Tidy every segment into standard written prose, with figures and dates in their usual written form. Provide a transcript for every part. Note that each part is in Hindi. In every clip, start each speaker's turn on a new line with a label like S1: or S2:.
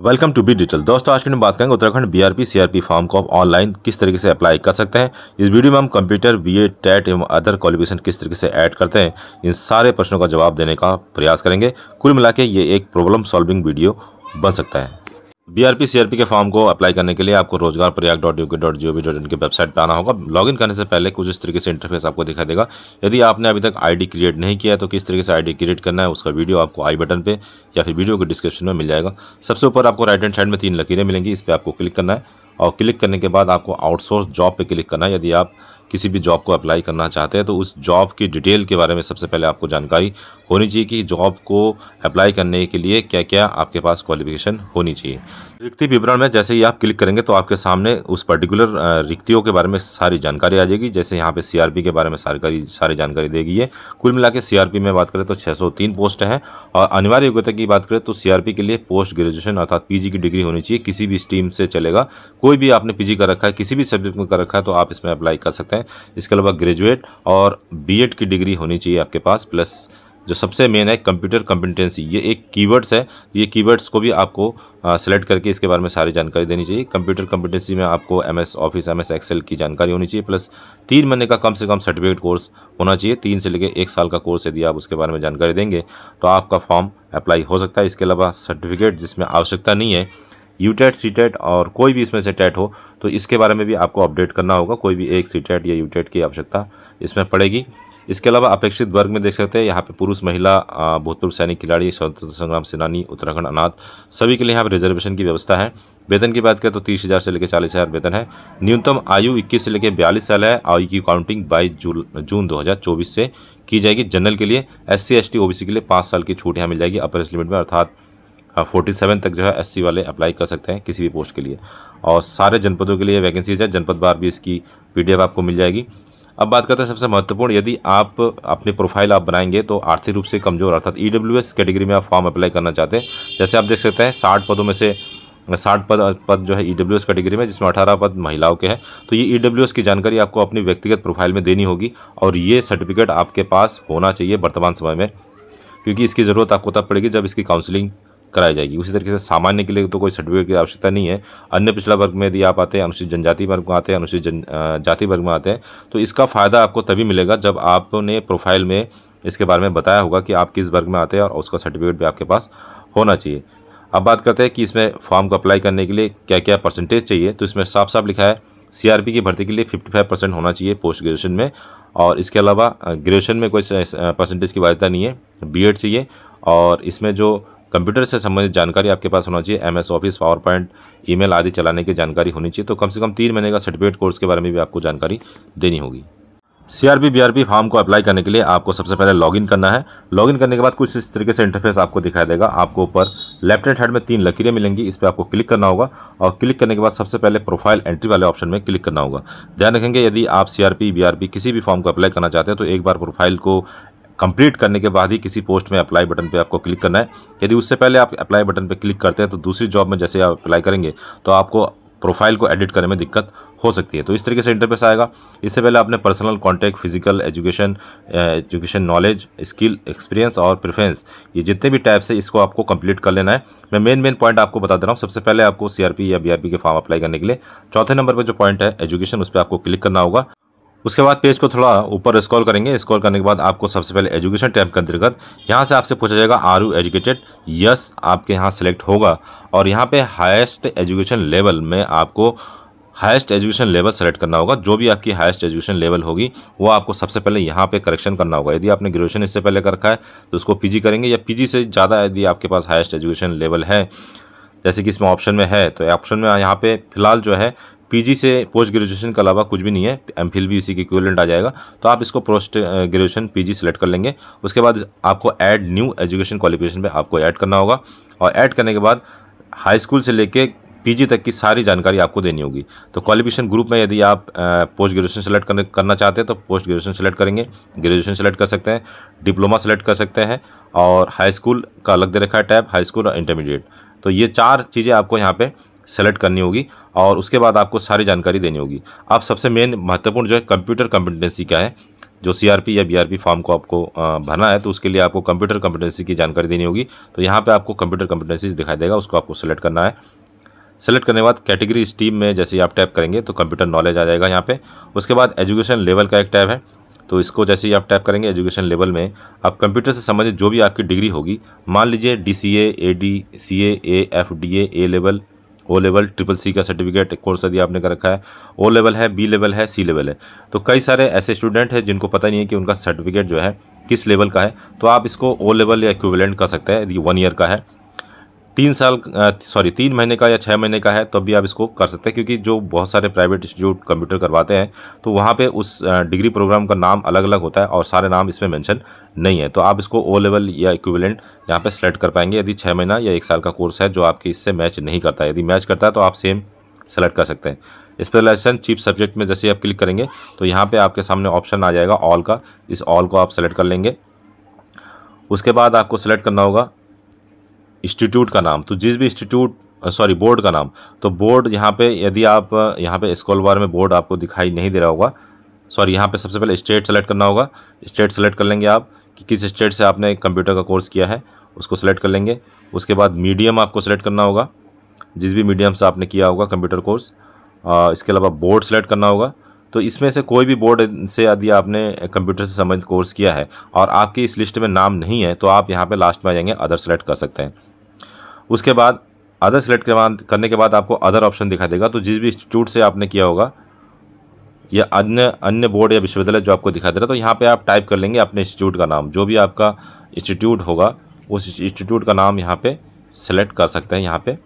S1: Welcome to be detail. दोस्तों, आज की हम बात करेंगे उत्तराखंड बीआरपी सीआरपी फॉर्म को आप ऑनलाइन किस तरीके से अप्लाई कर सकते हैं। इस वीडियो में हम कंप्यूटर, बीए, टेट एवं अदर क्वालिफिकेशन किस तरीके से ऐड करते हैं, इन सारे प्रश्नों का जवाब देने का प्रयास करेंगे। कुल मिला के ये एक प्रॉब्लम सॉल्विंग वीडियो बन सकता है। बीआरपी सीआरपी के फॉर्म को अप्लाई करने के लिए आपको rozgarprayag.uk.gov.in की वेबसाइट पर आना होगा। लॉगिन करने से पहले कुछ इस तरीके से इंटरफेस आपको दिखाई देगा। यदि आपने अभी तक आईडी क्रिएट नहीं किया है तो किस तरीके से आईडी क्रिएट करना है उसका वीडियो आपको आई बटन पे या फिर वीडियो के डिस्क्रिप्शन में मिल जाएगा। सबसे ऊपर आपको राइट हैंड साइड में 3 लकीरें मिलेंगी, इस पर आपको क्लिक करना है और क्लिक करने के बाद आपको आउटसोर्स जॉब पे क्लिक करना है। यदि आप किसी भी जॉब को अप्लाई करना चाहते हैं तो उस जॉब की डिटेल के बारे में सबसे पहले आपको जानकारी होनी चाहिए कि जॉब को अप्लाई करने के लिए क्या क्या आपके पास क्वालिफिकेशन होनी चाहिए। रिक्ति विवरण में जैसे ही आप क्लिक करेंगे तो आपके सामने उस पर्टिकुलर रिक्तियों के बारे में सारी जानकारी आ जाएगी। जैसे यहाँ पे सीआरपी के बारे में सारी जानकारी देगी। ये कुल मिला के सीआरपी में बात करें तो 603 पोस्ट हैं और अनिवार्य योग्यता की बात करें तो सीआरपी के लिए पोस्ट ग्रेजुएशन अर्थात पीजी की डिग्री होनी चाहिए। किसी भी स्ट्रीम से चलेगा, कोई भी आपने पीजी कर रखा है, किसी भी सब्जेक्ट में कर रखा है तो आप इसमें अप्लाई कर सकते हैं। इसके अलावा ग्रेजुएट और बीएड की डिग्री होनी चाहिए आपके पास, प्लस जो सबसे मेन है कंप्यूटर कॉम्पिटेंसी। ये एक कीवर्ड्स है, ये कीवर्ड्स को भी आपको सेलेक्ट करके इसके बारे में सारी जानकारी देनी चाहिए। कंप्यूटर कॉम्पिटेंसी में आपको एमएस ऑफिस, एमएस एक्सेल की जानकारी होनी चाहिए, प्लस 3 महीने का कम से कम सर्टिफिकेट कोर्स होना चाहिए। 3 से लेकर 1 साल का कोर्स यदि आप उसके बारे में जानकारी देंगे तो आपका फॉर्म अप्लाई हो सकता है। इसके अलावा सर्टिफिकेट जिसमें आवश्यकता नहीं है, यूटेट, सीटेट और कोई भी इसमें से टेट हो तो इसके बारे में भी आपको अपडेट करना होगा। कोई भी एक सीटेट या यूटेट की आवश्यकता इसमें पड़ेगी। इसके अलावा अपेक्षित वर्ग में देख सकते हैं यहाँ पे पुरुष, महिला, भूतपूर्व सैनिक, खिलाड़ी, स्वतंत्रता संग्राम सेनानी, उत्तराखंड अनाथ, सभी के लिए यहाँ पर रिजर्वेशन की व्यवस्था है। वेतन की बात करें तो 30,000 से लेकर 40,000 वेतन है। न्यूनतम आयु 21 से लेकर 42 साल है। आयु की काउंटिंग 22 जून 2024 से की जाएगी। जनरल के लिए, SC ST OBC के लिए 5 साल की छूट यहाँ मिल जाएगी अपर एज लिमिट में, अर्थात 47 तक जो है SC वाले अप्लाई कर सकते हैं किसी भी पोस्ट के लिए। और सारे जनपदों के लिए वैकेंसीज है, जनपद बार भी इसकी PDF आपको मिल जाएगी। अब बात करते हैं सबसे महत्वपूर्ण, यदि आप अपनी प्रोफाइल आप बनाएंगे तो आर्थिक रूप से कमजोर अर्थात EWS कैटेगरी में आप फॉर्म अप्लाई करना चाहते हैं। जैसे आप देख सकते हैं 60 पदों में से 60 पद जो है EWS कैटेगरी में, जिसमें 18 पद महिलाओं के हैं। तो ये EWS की जानकारी आपको अपनी व्यक्तिगत प्रोफाइल में देनी होगी और ये सर्टिफिकेट आपके पास होना चाहिए वर्तमान समय में, क्योंकि इसकी ज़रूरत आपको तब पड़ेगी जब इसकी काउंसलिंग कराई जाएगी। उसी तरीके से सामान्य के लिए तो कोई सर्टिफिकेट की आवश्यकता नहीं है। अन्य पिछड़ा वर्ग में यदि आप आते हैं, अनुसूचित जनजाति वर्ग में आते हैं, अनुसूचित जाति वर्ग में आते हैं, तो इसका फ़ायदा आपको तभी मिलेगा जब आपने प्रोफाइल में इसके बारे में बताया होगा कि आप किस वर्ग में आते हैं और उसका सर्टिफिकेट भी आपके पास होना चाहिए। अब बात करते हैं कि इसमें फॉर्म को अप्लाई करने के लिए क्या क्या परसेंटेज चाहिए। तो इसमें साफ साफ लिखा है सीआरपी की भर्ती के लिए 55% होना चाहिए पोस्ट ग्रेजुएशन में, और इसके अलावा ग्रेजुएशन में कोई परसेंटेज की बाध्यता नहीं है। बीएड चाहिए और इसमें जो कंप्यूटर से संबंधित जानकारी आपके पास होना चाहिए, MS office, power point, email आदि चलाने की जानकारी होनी चाहिए। तो कम से कम 3 महीने का सर्टिफिकेट कोर्स के बारे में भी आपको जानकारी देनी होगी। सीआरपी बीआरपी फॉर्म को अप्लाई करने के लिए आपको सबसे पहले लॉगिन करना है। लॉगिन करने के बाद कुछ इस तरीके से इंटरफेस आपको दिखाई देगा। आपको ऊपर लेफ्ट हैंड साइड में 3 लकीरें मिलेंगी, इस पर आपको क्लिक करना होगा और क्लिक करने के बाद सबसे पहले प्रोफाइल एंट्री वाले ऑप्शन में क्लिक करना होगा। ध्यान रखेंगे, यदि आप सीआरपी बीआरपी किसी भी फॉर्म को अप्लाई करना चाहते हैं तो एक बार प्रोफाइल को कंप्लीट करने के बाद ही किसी पोस्ट में अप्लाई बटन पे आपको क्लिक करना है। यदि उससे पहले आप अप्लाई बटन पे क्लिक करते हैं तो दूसरी जॉब में जैसे आप अप्लाई करेंगे तो आपको प्रोफाइल को एडिट करने में दिक्कत हो सकती है। तो इस तरीके से इंटरफेस आएगा। इससे पहले आपने personal contact, physical education knowledge, skill, experience और प्रेफरेंस, ये जितने भी टैब्स है इसको आपको कंप्लीट कर लेना है। मैं मेन पॉइंट आपको बता दे रहा हूँ। सबसे पहले आपको सीआरपी या बीआरपी के फॉर्म अप्लाई करने के लिए चौथे नंबर पर जो पॉइंट है एजुकेशन, उस पर आपको क्लिक करना होगा। उसके बाद पेज को थोड़ा ऊपर स्क्रॉल करेंगे। स्क्रॉल करने के बाद आपको सबसे पहले एजुकेशन टैब के अंतर्गत यहाँ से आपसे पूछा जाएगा आर यू एजुकेटेड। यस आपके यहाँ सेलेक्ट होगा और यहाँ पे हाईएस्ट एजुकेशन लेवल में आपको हाईएस्ट एजुकेशन लेवल सेलेक्ट करना होगा। जो भी आपकी हाईएस्ट एजुकेशन लेवल होगी वो आपको सबसे पहले यहाँ पे करेक्शन करना होगा। यदि आपने ग्रेजुएशन इससे पहले कर रखा है तो उसको पीजी करेंगे, या पीजी से ज़्यादा यदि आपके पास हाईएस्ट एजुकेशन लेवल है जैसे कि इसमें ऑप्शन में है, तो ऑप्शन में यहाँ पे फिलहाल जो है पीजी से पोस्ट ग्रेजुएशन के अलावा कुछ भी नहीं है, एमफिल भी इसी के इक्विवेलेंट आ जाएगा। तो आप इसको पोस्ट ग्रेजुएशन पीजी सेलेक्ट कर लेंगे। उसके बाद आपको ऐड न्यू एजुकेशन क्वालिफिकेशन पे आपको ऐड करना होगा और ऐड करने के बाद हाई स्कूल से लेके पीजी तक की सारी जानकारी आपको देनी होगी। तो क्वालिफिकेशन ग्रुप में यदि आप पोस्ट ग्रेजुएशन सेलेक्ट करना चाहते हैं तो पोस्ट ग्रेजुएशन सेलेक्ट करेंगे, ग्रेजुएशन सेलेक्ट कर सकते हैं, डिप्लोमा सेलेक्ट कर सकते हैं और हाई स्कूल का अलग दे रखा है टैब, हाई स्कूल और इंटरमीडिएट। तो ये 4 चीज़ें आपको यहाँ पे सेलेक्ट करनी होगी और उसके बाद आपको सारी जानकारी देनी होगी। अब सबसे मेन महत्वपूर्ण जो है कंप्यूटर कॉम्पिटेंसी क्या है, जो सीआरपी या बीआरपी फॉर्म को आपको भरना है, तो उसके लिए आपको कंप्यूटर कॉम्पिटेंसी की जानकारी देनी होगी। तो यहाँ पे आपको कंप्यूटर कॉम्पिटेंसीज दिखाई देगा, उसको आपको सेलेक्ट करना है। सेलेक्ट करने के बाद कैटेगरी स्ट्रीम में जैसे ही आप टैप करेंगे तो कंप्यूटर नॉलेज आ जाएगा यहाँ पे। उसके बाद एजुकेशन लेवल का एक टैब है, तो इसको जैसे ही आप टैप करेंगे एजुकेशन लेवल में आप कंप्यूटर से संबंधित जो भी आपकी डिग्री होगी, मान लीजिए DCA, AD, CA, AFDA, A level, O level, CCC का सर्टिफिकेट कोर्स यदि आपने कर रखा है, O लेवल है, B लेवल है, C लेवल है। तो कई सारे ऐसे स्टूडेंट हैं जिनको पता नहीं है कि उनका सर्टिफिकेट जो है किस लेवल का है, तो आप इसको O लेवल या इक्विवेलेंट कर सकते हैं। यदि 1 ईयर का है, 3 महीने का या 6 महीने का है, तो भी आप इसको कर सकते हैं। क्योंकि जो बहुत सारे प्राइवेट इंस्टीट्यूट कंप्यूटर करवाते हैं तो वहाँ पे उस डिग्री प्रोग्राम का नाम अलग अलग होता है और सारे नाम इसमें मेंशन नहीं है। तो आप इसको O लेवल या इक्विवेलेंट यहाँ पे सेलेक्ट कर पाएंगे यदि 6 महीना या 1 साल का कोर्स है जो आपके इससे मैच नहीं करता है। यदि मैच करता है तो आप सेम सेलेक्ट कर सकते हैं। स्पेशलाइजेशन चीफ सब्जेक्ट में जैसे आप क्लिक करेंगे तो यहाँ पर आपके सामने ऑप्शन आ जाएगा ऑल का, इस ऑल को आप सेलेक्ट कर लेंगे। उसके बाद आपको सेलेक्ट करना होगा इंस्टीट्यूट का नाम, तो जिस भी बोर्ड का नाम, तो बोर्ड यहाँ पे यदि आप यहाँ पे स्क्रॉल बार में बोर्ड आपको दिखाई नहीं दे रहा होगा, यहाँ पे सबसे पहले स्टेट सेलेक्ट करना होगा। स्टेट सेलेक्ट कर लेंगे आप कि किस स्टेट से आपने कंप्यूटर का कोर्स किया है, उसको सेलेक्ट कर लेंगे। उसके बाद मीडियम आपको सेलेक्ट करना होगा, जिस भी मीडियम से आपने किया होगा कंप्यूटर कोर्स। इसके अलावा बोर्ड सेलेक्ट करना होगा, तो इसमें से कोई भी बोर्ड से यदि आपने कंप्यूटर से संबंधित कोर्स किया है और आपकी इस लिस्ट में नाम नहीं है तो आप यहाँ पे लास्ट में आ जाएंगे अदर सेलेक्ट कर सकते हैं। उसके बाद अदर सेलेक्ट करने के बाद आपको अदर ऑप्शन दिखाई देगा, तो जिस भी इंस्टीट्यूट से आपने किया होगा या अन्य बोर्ड या विश्वविद्यालय जो आपको दिखाई दे रहा है, तो यहाँ पे आप टाइप कर लेंगे अपने इंस्टीट्यूट का नाम। जो भी आपका इंस्टीट्यूट होगा उस इंस्टीट्यूट का नाम यहाँ पे सेलेक्ट कर सकते हैं यहाँ पे।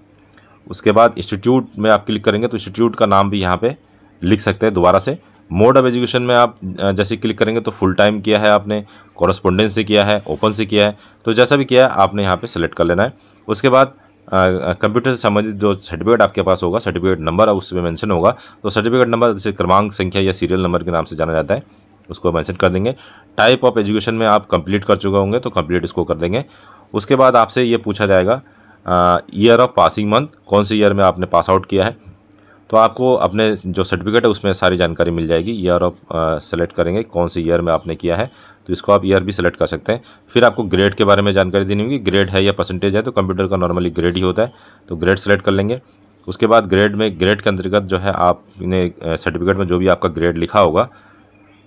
S1: उसके बाद इंस्टीट्यूट में आप क्लिक करेंगे तो इंस्टीट्यूट का नाम भी यहाँ पे लिख सकते हैं दोबारा से। मोड ऑफ एजुकेशन में आप जैसे क्लिक करेंगे तो फुल टाइम किया है आपने, कॉरेस्पोंडेंस से किया है, ओपन से किया है, तो जैसा भी किया है आपने यहाँ पे सेलेक्ट कर लेना है। उसके बाद कंप्यूटर से संबंधित जो सर्टिफिकेट आपके पास होगा, सर्टिफिकेट नंबर उसमें मेंशन होगा, तो सर्टिफिकेट नंबर जैसे क्रमांक संख्या या सीरियल नंबर के नाम से जाना जाता है, उसको मेंशन कर देंगे। टाइप ऑफ एजुकेशन में आप कंप्लीट कर चुके होंगे तो कंप्लीट इसको कर देंगे। उसके बाद आपसे ये पूछा जाएगा ईयर ऑफ पासिंग मंथ, कौन से ईयर में आपने पास आउट किया है, तो आपको अपने जो सर्टिफिकेट है उसमें सारी जानकारी मिल जाएगी। ईयर ऑफ सेलेक्ट करेंगे कौन से ईयर में आपने किया है, तो इसको आप ईयर भी सेलेक्ट कर सकते हैं। फिर आपको ग्रेड के बारे में जानकारी देनी होगी, ग्रेड है या परसेंटेज है, तो कंप्यूटर का नॉर्मली ग्रेड ही होता है, तो ग्रेड सेलेक्ट कर लेंगे। उसके बाद ग्रेड के अंतर्गत जो है आपने सर्टिफिकेट में जो भी आपका ग्रेड लिखा होगा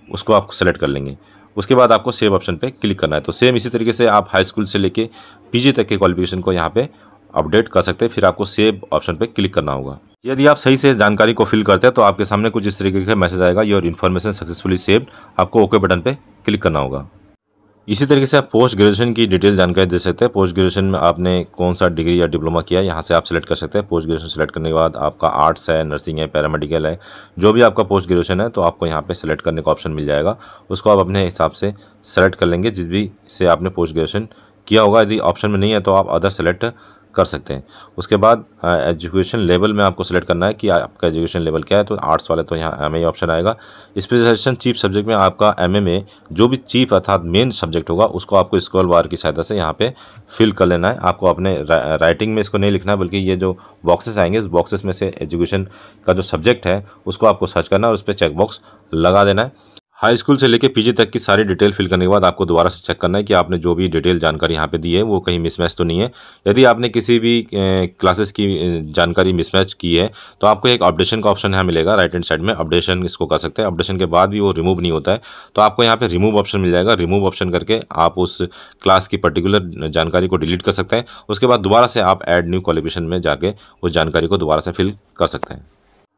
S1: उसको आप सेलेक्ट कर लेंगे। उसके बाद आपको सेव ऑप्शन पे क्लिक करना है। तो सेम इसी तरीके से आप हाई स्कूल से लेके PG तक के क्वालिफिकेशन को यहाँ पे अपडेट कर सकते हैं। फिर आपको सेव ऑप्शन पे क्लिक करना होगा। यदि आप सही से इस जानकारी को फिल करते हैं तो आपके सामने कुछ इस तरीके का मैसेज आएगा, योर इन्फॉर्मेशन सक्सेसफुली सेव्ड। आपको ओके बटन पे क्लिक करना होगा। इसी तरीके से आप पोस्ट ग्रेजुएशन की डिटेल जानकारी दे सकते हैं। पोस्ट ग्रेजुएशन में आपने कौन सा डिग्री या डिप्लोमा किया है, यहाँ से आप सेलेक्ट कर सकते हैं। पोस्ट ग्रेजुएशन सेलेक्ट करने के बाद आपका आर्ट्स है, नर्सिंग है, पैरामेडिकल है, जो भी आपका पोस्ट ग्रेजुएशन है, तो आपको यहाँ पे सेलेक्ट करने का ऑप्शन मिल जाएगा। उसको आप अपने हिसाब से सेलेक्ट कर लेंगे, जिस भी से आपने पोस्ट ग्रेजुएशन किया होगा। यदि ऑप्शन में नहीं है तो आप अदर सेलेक्ट कर सकते हैं। उसके बाद एजुकेशन लेवल में आपको सेलेक्ट करना है कि आपका एजुकेशन लेवल क्या है, तो आर्ट्स वाले तो यहाँ MA ऑप्शन आएगा। स्पेशलाइजेशन चीफ सब्जेक्ट में आपका MA में जो भी चीफ अर्थात मेन सब्जेक्ट होगा उसको आपको स्क्रॉल बार की सहायता से यहाँ पे फिल कर लेना है। आपको अपने राइटिंग में इसको नहीं लिखना है, बल्कि ये जो बॉक्सेस आएंगे इस बॉक्सेस में से एजुकेशन का जो सब्जेक्ट है उसको आपको सर्च करना है और उस पर चेक बॉक्स लगा देना है। हाई स्कूल से लेकर PG तक की सारी डिटेल फिल करने के बाद आपको दोबारा से चेक करना है कि आपने जो भी डिटेल जानकारी यहाँ पे दी है वो कहीं मिसमैच तो नहीं है। यदि आपने किसी भी क्लासेस की जानकारी मिसमैच की है तो आपको एक अपडेशन का ऑप्शन यहाँ मिलेगा राइट हैंड साइड में। अपडेशन इसको कर सकते हैं। अपडेशन के बाद भी वो रिमूव नहीं होता है तो आपको यहाँ पे रिमूव ऑप्शन मिल जाएगा। रिमूव ऑप्शन करके आप उस क्लास की पर्टिकुलर जानकारी को डिलीट कर सकते हैं। उसके बाद दोबारा से आप ऐड न्यू क्वालिफिकेशन में जाके उस जानकारी को दोबारा से फिल कर सकते हैं।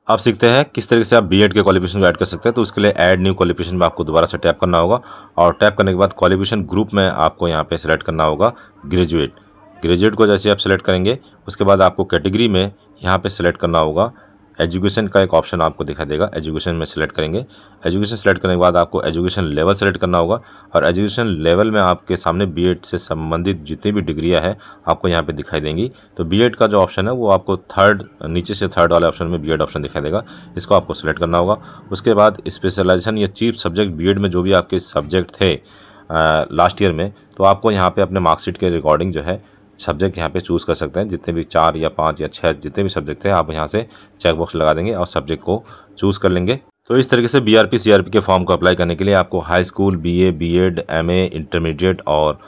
S1: अब सीखते हैं किस तरीके से आप B.Ed के क्वालिफिकेशन को ऐड कर सकते हैं। तो उसके लिए ऐड न्यू क्वालिफिकेशन में आपको दोबारा से टैप करना होगा और टैप करने के बाद क्वालिफिकेशन ग्रुप में आपको यहाँ पे सेलेक्ट करना होगा ग्रेजुएट को जैसे आप सेलेक्ट करेंगे उसके बाद आपको कैटेगरी में यहाँ पे सेलेक्ट करना होगा एजुकेशन का एक ऑप्शन आपको दिखाई देगा। एजुकेशन में सेलेक्ट करेंगे। एजुकेशन सेलेक्ट करने के बाद आपको एजुकेशन लेवल सेलेक्ट करना होगा और एजुकेशन लेवल में आपके सामने B.Ed से संबंधित जितनी भी डिग्रियां हैं आपको यहाँ पे दिखाई देंगी। तो B.Ed का जो ऑप्शन है वो आपको नीचे से थर्ड वाले ऑप्शन में B.Ed ऑप्शन दिखाई देगा, इसको आपको सेलेक्ट करना होगा। उसके बाद स्पेशलाइजेशन या चीफ सब्जेक्ट B.Ed में जो भी आपके सब्जेक्ट थे लास्ट ईयर में, तो आपको यहाँ पर अपने मार्कशीट के रिकॉर्डिंग जो है सब्जेक्ट यहाँ पे चूज़ कर सकते हैं। जितने भी 4 या 5 या 6 जितने भी सब्जेक्ट हैं आप यहाँ से चेक बॉक्स लगा देंगे और सब्जेक्ट को चूज़ कर लेंगे। तो इस तरीके से बीआरपी सीआरपी के फॉर्म को अप्लाई करने के लिए आपको high school, BA, BEd, MA, intermediate और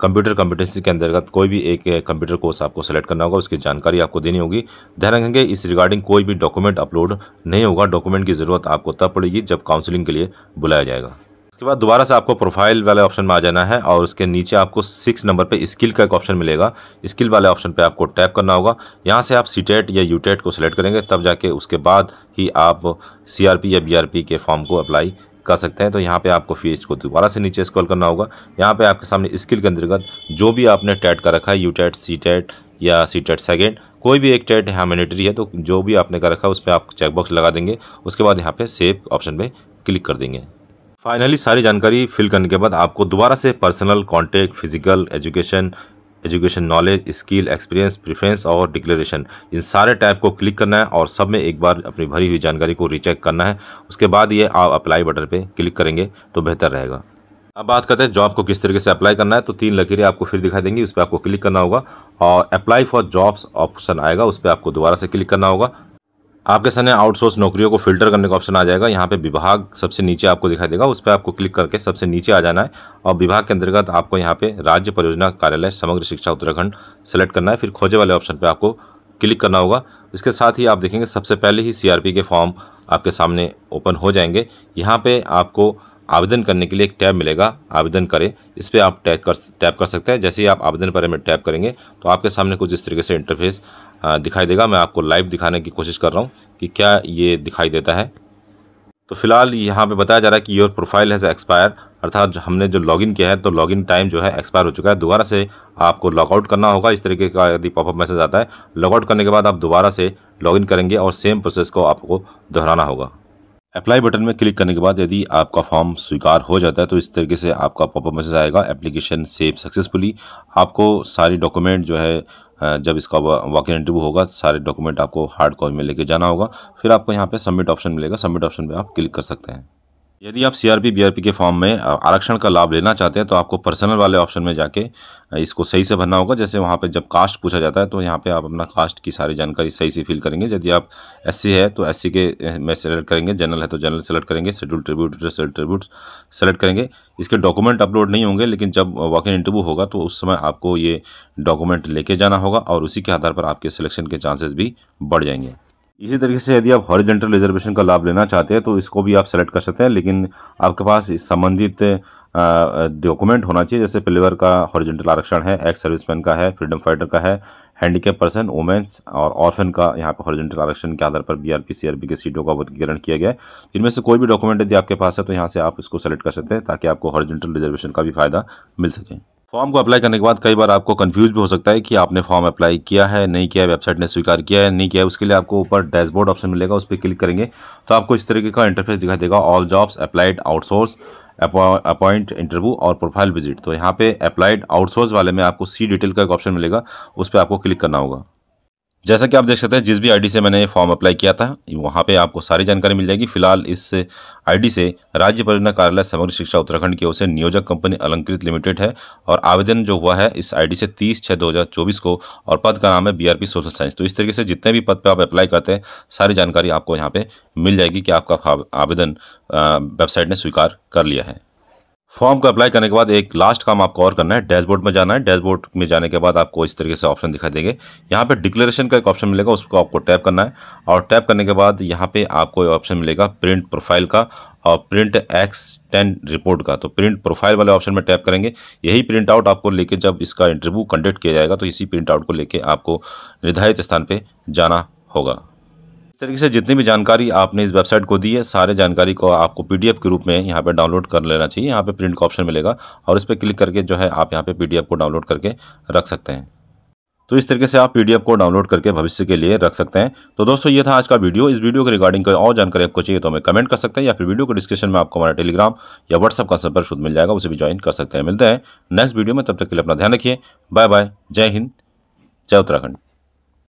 S1: कंप्यूटर कॉम्पिटेंसी के अंतर्गत कोई भी एक कंप्यूटर कोर्स आपको सेलेक्ट करना होगा। उसकी जानकारी आपको देनी होगी। ध्यान रखेंगे इस रिगार्डिंग कोई भी डॉक्यूमेंट अपलोड नहीं होगा। डॉक्यूमेंट की ज़रूरत आपको तब पड़ेगी जब काउंसलिंग के लिए बुलाया जाएगा। उसके बाद दोबारा से आपको प्रोफाइल वाले ऑप्शन में आ जाना है और उसके नीचे आपको 6 नंबर पे स्किल का एक ऑप्शन मिलेगा। स्किल वाले ऑप्शन पे आपको टैप करना होगा। यहाँ से आप सीटेट या यूटेट को सिलेक्ट करेंगे, तब जाके उसके बाद ही आप सीआरपी या बीआरपी के फॉर्म को अप्लाई कर सकते हैं। तो यहाँ पे आपको फीस को दोबारा से नीचे स्क्रॉल करना होगा। यहाँ पे आपके सामने स्किल के अंतर्गत जो भी आपने टेट का रखा है, यूटेट, सीटेट या सीटेट सेकेंड, कोई भी एक टेट यहाँ मैंडेटरी है, तो जो भी आपने कर रखा है उस पर आप चेकबॉक्स लगा देंगे। उसके बाद यहाँ पे सेव ऑप्शन पे क्लिक कर देंगे। फाइनली सारी जानकारी फिल करने के बाद आपको दोबारा से personal, contact, physical, education knowledge, skill, experience, preference और डिक्लेरेशन, इन सारे टैब को क्लिक करना है और सब में एक बार अपनी भरी हुई जानकारी को रीचेक करना है। उसके बाद ये आप अप्लाई बटन पे क्लिक करेंगे तो बेहतर रहेगा। अब बात करते हैं जॉब को किस तरीके से अप्लाई करना है। तो 3 लकीरें आपको फिर दिखाई देंगी, उस पर आपको क्लिक करना होगा और अप्लाई फॉर जॉब्स ऑप्शन आएगा, उस पर आपको दोबारा से क्लिक करना होगा। आपके सामने आउटसोर्स नौकरियों को फिल्टर करने का ऑप्शन आ जाएगा। यहाँ पे विभाग सबसे नीचे आपको दिखाई देगा, उस पर आपको क्लिक करके सबसे नीचे आ जाना है और विभाग के अंतर्गत आपको यहाँ पे राज्य परियोजना कार्यालय समग्र शिक्षा उत्तराखंड सेलेक्ट करना है। फिर खोजे वाले ऑप्शन पे आपको क्लिक करना होगा। इसके साथ ही आप देखेंगे सबसे पहले ही सीआरपी के फॉर्म आपके सामने ओपन हो जाएंगे। यहाँ पे आपको आवेदन करने के लिए एक टैब मिलेगा, आवेदन करें, इस पर आप टैप कर सकते हैं। जैसे ही आप आवेदन पर में टैप करेंगे तो आपके सामने कुछ इस तरीके से इंटरफेस दिखाई देगा। मैं आपको लाइव दिखाने की कोशिश कर रहा हूँ कि क्या ये दिखाई देता है। तो फिलहाल यहाँ पे बताया जा रहा है कि योर प्रोफाइल हैज़ एक्सपायर, अर्थात हमने जो लॉगिन किया है तो लॉगिन टाइम जो है एक्सपायर हो चुका है। दोबारा से आपको लॉगआउट करना होगा। इस तरीके का यदि पॉपअप मैसेज आता है, लॉगआउट करने के बाद आप दोबारा से लॉगिन करेंगे और सेम प्रोसेस को आपको दोहराना होगा। अप्लाई बटन में क्लिक करने के बाद यदि आपका फॉर्म स्वीकार हो जाता है तो इस तरीके से आपका पॉपअप मैसेज आएगा, एप्लीकेशन सेव सक्सेसफुली। आपको सारी डॉक्यूमेंट जो है जब इसका वॉक इन इंटरव्यू होगा, सारे डॉक्यूमेंट आपको हार्ड कॉपी में लेके जाना होगा। फिर आपको यहाँ पे सबमिट ऑप्शन मिलेगा, सबमिट ऑप्शन पे आप क्लिक कर सकते हैं। यदि आप सीआरपी बीआरपी के फॉर्म में आरक्षण का लाभ लेना चाहते हैं तो आपको पर्सनल वाले ऑप्शन में जाके इसको सही से भरना होगा। जैसे वहाँ पे जब कास्ट पूछा जाता है तो यहाँ पे आप अपना कास्ट की सारी जानकारी सही से फिल करेंगे। यदि आप एससी है तो एससी के में सेलेक्ट करेंगे, जनरल है तो जनरल सेलेक्ट करेंगे, शेड्यूल ट्रिब्यूट सेलेक्ट करेंगे। इसके डॉक्यूमेंट अपलोड नहीं होंगे, लेकिन जब वॉक इन इंटरव्यू होगा तो उस समय आपको ये डॉक्यूमेंट लेके जाना होगा और उसी के आधार पर आपके सिलेक्शन के चांसेस भी बढ़ जाएंगे। इसी तरीके से यदि आप हॉरिजॉन्टल रिजर्वेशन का लाभ लेना चाहते हैं तो इसको भी आप सेलेक्ट कर सकते हैं, लेकिन आपके पास इस संबंधित डॉक्यूमेंट होना चाहिए। जैसे पिलवर का हॉरिजॉन्टल आरक्षण है, एक्स सर्विसमैन का है, फ्रीडम फाइटर का है, हैंडीकैप पर्सन, वुमेन्स और ऑर्फन का यहाँ पर हॉरिजॉन्टल आरक्षण के आधार पर बीआरपी सीआरपी की सीटों का वर्गीकरण किया गया है। इनमें से कोई भी डॉक्यूमेंट यदि आपके पास है तो यहाँ से आप इसको सेलेक्ट कर सकते हैं ताकि आपको हॉरिजॉन्टल रिजर्वेशन का भी फायदा मिल सके। फॉर्म को अप्लाई करने के बाद कई बार आपको कंफ्यूज भी हो सकता है कि आपने फॉर्म अप्लाई किया है, नहीं किया है, वेबसाइट ने स्वीकार किया है, नहीं किया है। उसके लिए आपको ऊपर डैशबोर्ड ऑप्शन मिलेगा, उस पर क्लिक करेंगे तो आपको इस तरीके का इंटरफेस दिखाई देगा, all jobs applied, outsource, appoint, interview और प्रोफाइल विजिट। तो यहाँ पे अप्लाइड आउटसोर्स वाले में आपको सी डिटेल का एक ऑप्शन मिलेगा, उस पर आपको क्लिक करना होगा। जैसा कि आप देख सकते हैं जिस भी आईडी से मैंने फॉर्म अप्लाई किया था वहाँ पे आपको सारी जानकारी मिल जाएगी। फिलहाल इस आईडी से राज्य परियोजना कार्यालय समग्र शिक्षा उत्तराखंड की ओर से नियोजक कंपनी अलंकृत लिमिटेड है और आवेदन जो हुआ है इस आईडी से 30/6/2024 को और पद का नाम है बीआरपी सोशल साइंस। तो इस तरीके से जितने भी पद पे आप अप्लाई करते हैं सारी जानकारी आपको यहाँ पे मिल जाएगी कि आपका आवेदन वेबसाइट ने स्वीकार कर लिया है। फॉर्म को अप्लाई करने के बाद एक लास्ट काम आपको और करना है, डैशबोर्ड में जाना है। डैशबोर्ड में जाने के बाद आपको इस तरीके से ऑप्शन दिखाई देंगे। यहाँ पे डिक्लेरेशन का एक ऑप्शन मिलेगा, उसको आपको टैप करना है और टैप करने के बाद यहाँ पे आपको ऑप्शन मिलेगा प्रिंट प्रोफाइल का और प्रिंट X10 रिपोर्ट का। तो प्रिंट प्रोफाइल वाले ऑप्शन में टैप करेंगे। यही प्रिंट आउट आपको लेके जब इसका इंटरव्यू कंडक्ट किया जाएगा तो इसी प्रिंट आउट को लेके आपको निर्धारित स्थान पर जाना होगा। इस तरीके से जितनी भी जानकारी आपने इस वेबसाइट को दी है सारे जानकारी को आपको पीडीएफ के रूप में यहाँ पे डाउनलोड कर लेना चाहिए। यहाँ पे प्रिंट का ऑप्शन मिलेगा और इस पर क्लिक करके जो है आप यहाँ पे पीडीएफ को डाउनलोड करके रख सकते हैं। तो इस तरीके से आप पीडीएफ को डाउनलोड करके भविष्य के लिए रख सकते हैं। तो दोस्तों ये था आज का वीडियो। इस वीडियो के रिगार्डिंग कोई और जानकारी आपको चाहिए तो हमें कमेंट कर सकते हैं या फिर वीडियो के डिस्क्रिप्शन में आपको हमारा टेलीग्राम या व्हाट्सअप का संपर्क शुद्ध मिल जाएगा, उसे भी ज्वाइन कर सकते हैं। मिलते हैं नेक्स्ट वीडियो में, तब तक के लिए अपना ध्यान रखिए। बाय बाय, जय हिंद, जय उत्तराखंड।